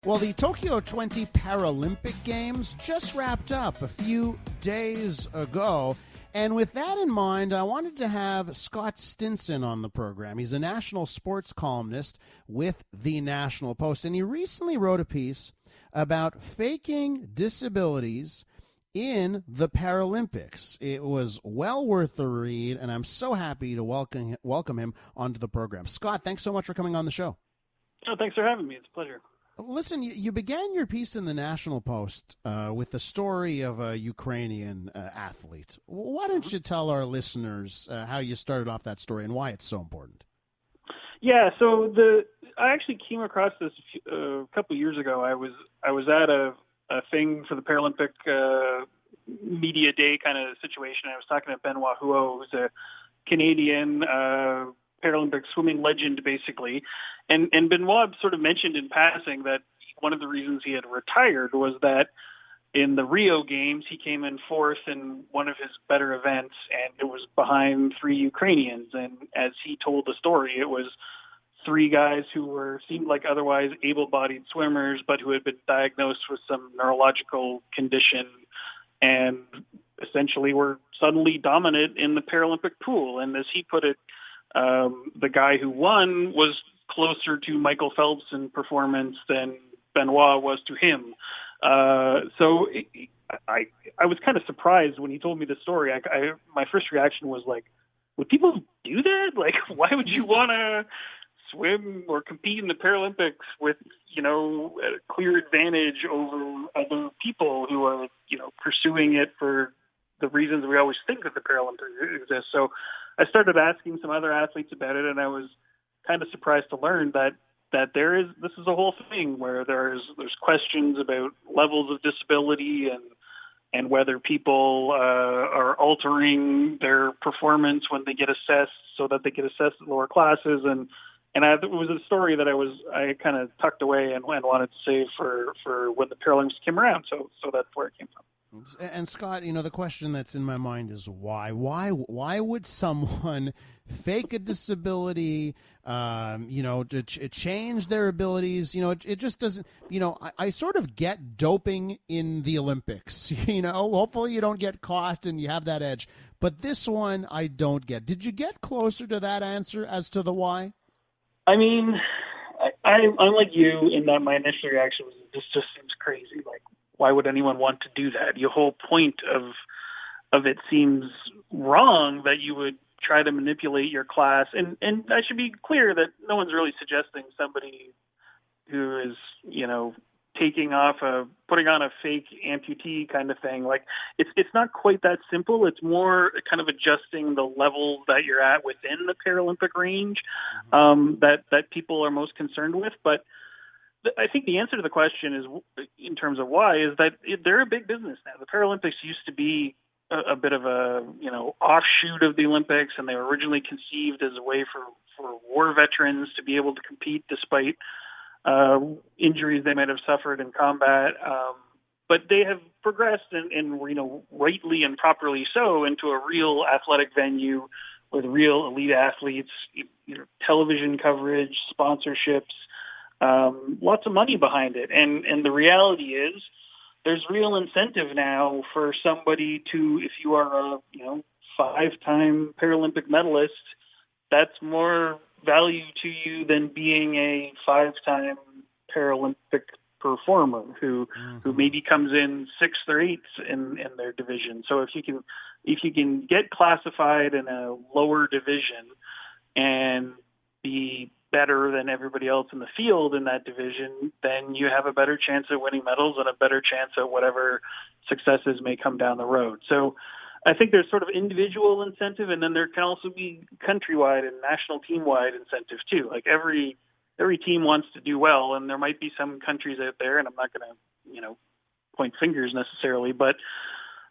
Well, the Tokyo 20 Paralympic Games just wrapped up a few days ago. And with that in mind, I wanted to have Scott Stinson on the program. He's a national sports columnist with the National Post. And he recently wrote a piece about faking disabilities in the Paralympics. It was well worth the read, and I'm so happy to welcome him onto the program. Scott, thanks so much for coming on the show. Oh, thanks for having me. It's a pleasure. Listen, you began your piece in the National Post with the story of a Ukrainian athlete. Why don't you tell our listeners how you started off that story and why it's so important? Yeah, so I actually came across this a couple of years ago. I was at a thing for the Paralympic media day kind of situation. I was talking to Benoit Huot, who's a Canadian Paralympic swimming legend, basically. And Benoit sort of mentioned in passing that one of the reasons he had retired was that in the Rio Games, he came in fourth in one of his better events, and it was behind three Ukrainians. And as he told the story, it was three guys who seemed like otherwise able-bodied swimmers, but who had been diagnosed with some neurological condition and essentially were suddenly dominant in the Paralympic pool. And as he put it, the guy who won was closer to Michael Phelps in performance than Benoit was to him. So I was kind of surprised when he told me the story. My first reaction was like, would people do that? Like, why would you want to swim or compete in the Paralympics with, a clear advantage over other people who are, pursuing it for the reasons we always think that the Paralympics exist? So I started asking some other athletes about it, and I was kind of surprised to learn that this is a whole thing where there's questions about levels of disability and whether people are altering their performance when they get assessed so that they get assessed at lower classes. And it was a story that I kind of tucked away and wanted to save for when the Paralympics came around. So that's where it came from. And Scott, the question that's in my mind is why? Why would someone fake a disability, to change their abilities? It just doesn't, I sort of get doping in the Olympics, hopefully you don't get caught and you have that edge. But this one I don't get. Did you get closer to that answer as to the why? I mean, I'm like you in that my initial reaction was this just seems crazy. Like, why would anyone want to do that? The whole point of it seems wrong that you would try to manipulate your class. And I should be clear that no one's really suggesting somebody who is, putting on a fake amputee kind of thing. Like, it's not quite that simple. It's more kind of adjusting the level that you're at within the Paralympic range that people are most concerned with. But I think the answer to the question is, in terms of why, is that they're a big business now. The Paralympics used to be a bit of a offshoot of the Olympics, and they were originally conceived as a way for war veterans to be able to compete despite injuries they might have suffered in combat. But they have progressed, and rightly and properly so, into a real athletic venue with real elite athletes, television coverage, sponsorships. Lots of money behind it. And the reality is there's real incentive now for somebody to, if you are a, 5-time Paralympic medalist, that's more value to you than being a 5-time Paralympic performer who maybe comes in 6th or 8th in their division. So if you can get classified in a lower division and be better than everybody else in the field in that division, then you have a better chance at winning medals and a better chance at whatever successes may come down the road. So I think there's sort of individual incentive, and then there can also be countrywide and national team-wide incentive too. Like every team wants to do well, and there might be some countries out there, and I'm not going to, point fingers necessarily, but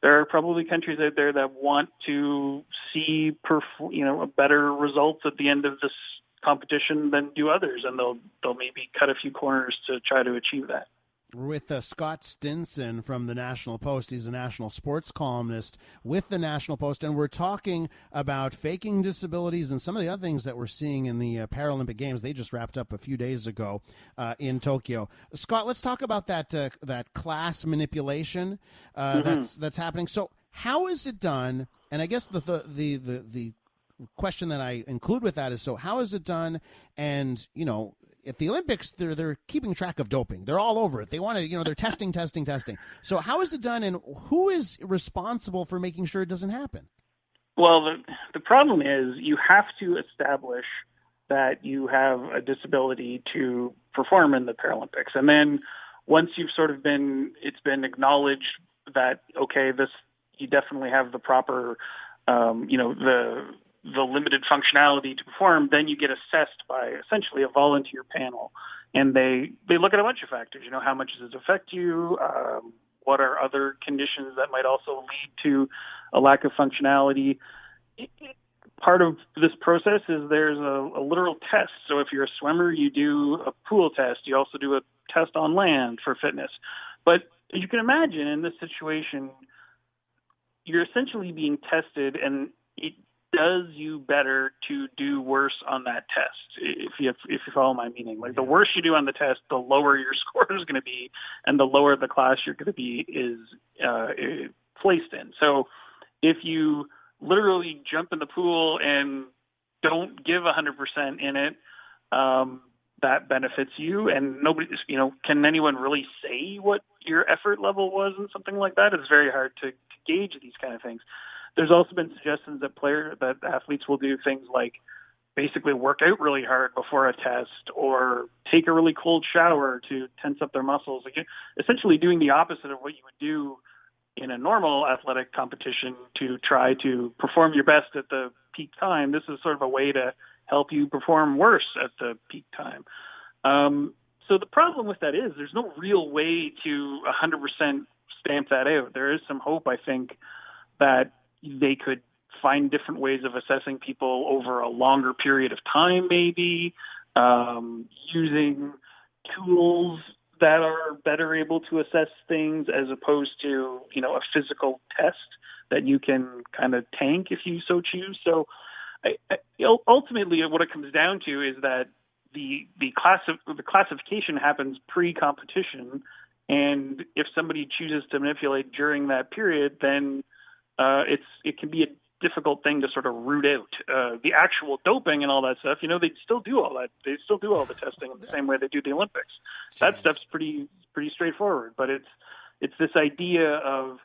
there are probably countries out there that want to see, better results at the end of this competition than do others, and they'll maybe cut a few corners to try to achieve that. We're with Scott Stinson from the National Post. He's a national sports columnist with the National Post, and we're talking about faking disabilities and some of the other things that we're seeing in the Paralympic Games. They just wrapped up a few days ago in Tokyo. Scott, let's talk about that class manipulation that's happening. So, how is it done? And I guess the question that I include with that is, so how is it done? And at the Olympics, they're keeping track of doping. They're all over it. They want to, they're testing. So how is it done, and who is responsible for making sure it doesn't happen? Well, the problem is you have to establish that you have a disability to perform in the Paralympics. And then once you've it's been acknowledged that, okay, you definitely have the proper, the limited functionality to perform, then you get assessed by essentially a volunteer panel. And they look at a bunch of factors. How much does it affect you? What are other conditions that might also lead to a lack of functionality? Part of this process is there's a literal test. So if you're a swimmer, you do a pool test. You also do a test on land for fitness. But as you can imagine, in this situation, you're essentially being tested, and it does you better to do worse on that test, if you follow my meaning. Like, the worse you do on the test, the lower your score is going to be, and the lower the class you're going to be is placed in. So if you literally jump in the pool and don't give 100% in it, that benefits you, and nobody, can anyone really say what your effort level was and something like that? It's very hard to gauge these kind of things. There's also been suggestions that athletes will do things like basically work out really hard before a test, or take a really cold shower to tense up their muscles. Like, essentially doing the opposite of what you would do in a normal athletic competition to try to perform your best at the peak time. This is sort of a way to help you perform worse at the peak time. So the problem with that is there's no real way to 100% stamp that out. There is some hope, I think, that they could find different ways of assessing people over a longer period of time, maybe using tools that are better able to assess things as opposed to, a physical test that you can kind of tank if you so choose. So ultimately what it comes down to is that the classification happens pre-competition, and if somebody chooses to manipulate during that period, then it can be a difficult thing to sort of root out. The actual doping and all that stuff, they still do all that. They still do all the testing in the same way they do the Olympics. Jeez. That stuff's pretty straightforward. But it's this idea of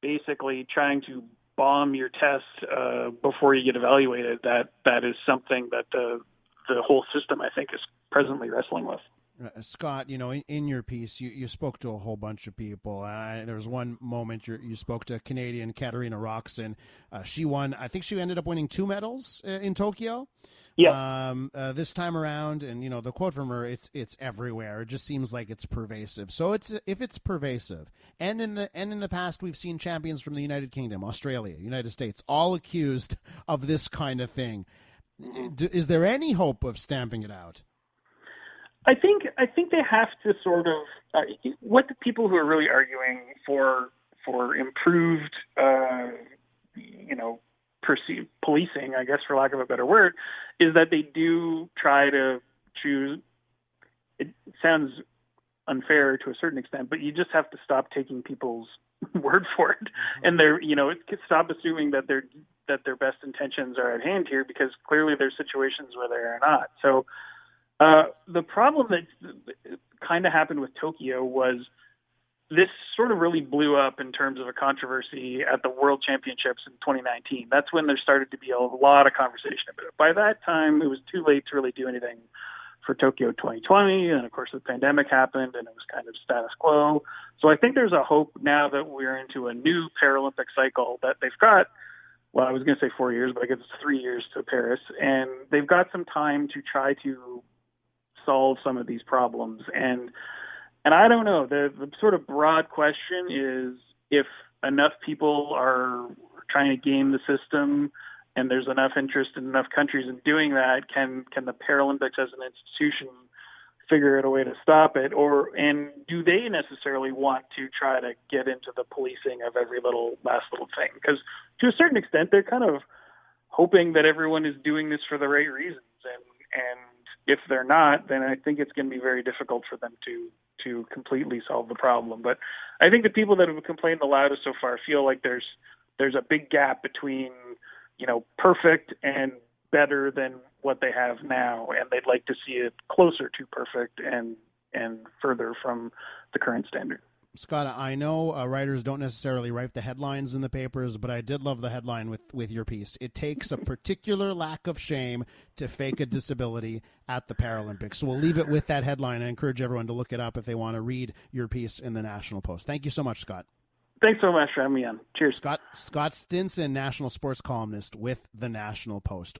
basically trying to bomb your test before you get evaluated. That is something that the whole system, I think, is presently wrestling with. Scott, in your piece, you spoke to a whole bunch of people. There was one moment you spoke to Canadian Katarina Roxon. She won. I think she ended up winning 2 medals in Tokyo. Yeah. This time around, and the quote from her, it's everywhere. It just seems like it's pervasive. So if it's pervasive, and in the past we've seen champions from the United Kingdom, Australia, United States, all accused of this kind of thing. Is there any hope of stamping it out? I think they have to sort of what the people who are really arguing for improved, perceived policing, I guess, for lack of a better word, is that they do try to choose. It sounds unfair to a certain extent, but you just have to stop taking people's word for it, and stop assuming that their best intentions are at hand here, because clearly there's situations where they are not. So. The problem that kind of happened with Tokyo was this sort of really blew up in terms of a controversy at the World Championships in 2019. That's when there started to be a lot of conversation about it. By that time, it was too late to really do anything for Tokyo 2020. And of course, the pandemic happened and it was kind of status quo. So I think there's a hope now that we're into a new Paralympic cycle that they've got. Well, I was going to say 4 years, but I guess it's 3 years to Paris. And they've got some time to try to solve some of these problems. And I don't know, the sort of broad question is, if enough people are trying to game the system and there's enough interest in enough countries in doing that, can the Paralympics as an institution figure out a way to stop it, and do they necessarily want to try to get into the policing of every last little thing? Because to a certain extent, they're kind of hoping that everyone is doing this for the right reasons, and if they're not, then I think it's going to be very difficult for them to completely solve the problem. But I think the people that have complained the loudest so far feel like there's a big gap between, perfect and better than what they have now, and they'd like to see it closer to perfect and further from the current standard. Scott, I know writers don't necessarily write the headlines in the papers, but I did love the headline with your piece. It takes a particular lack of shame to fake a disability at the Paralympics. So we'll leave it with that headline. I encourage everyone to look it up if they want to read your piece in the National Post. Thank you so much, Scott. Thanks so much for having me on. Cheers. Scott Stinson, national sports columnist with the National Post.